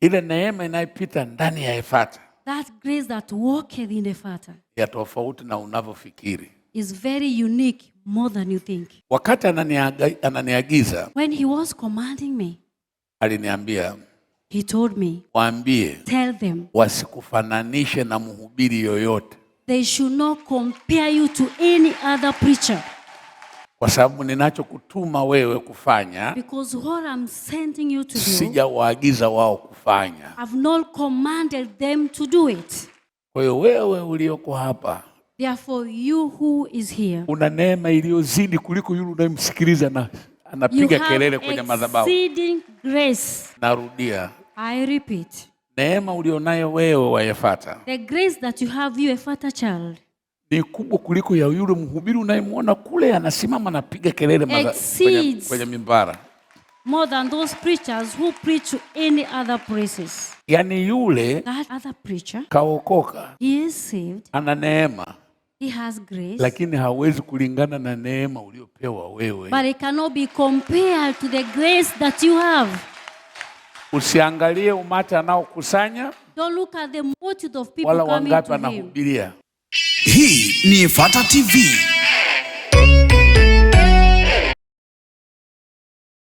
Ile neema inayopita ndani ya Efata, that grace that walketh in Ephata, ya tofauti na unavyofikiri. is very unique more than you think. Wakati ananiagiza, when he was commanding me, aliniambia, he told me, waambie, tell them, wasikufananishe na mhubiri yoyote. They should not compare you to any other preacher. Kwa sababu ninachokutuma wewe kufanya, because what I'm sending you to do, sijawaagiza wao kufanya. I've not commanded them to do it. Kwa hiyo wewe ulioko hapa, therefore you who is here, una neema iliyozidi kuliko yule unayemsikiliza na anapiga kelele kwenye madhabahu. Exceeding grace. Narudia, I repeat, neema ulionayo wewe wa Efata, the grace that you have, you Efata child, ni kubwa kuliko ya yule mhubiri unayemwona kule anasimama anapiga kelele kwenye mimbara. More than those preachers who preach to any other places. Yani yule, that other preacher, kaokoka, he is saved, ana neema, he has grace, lakini hawezi kulingana na neema uliopewa wewe. But it cannot be compared to the grace that you have. Usiangalie umati anaokusanya, don't look at the multitude of people wala coming wangapi to him. anahubiria. Hii ni Efata TV.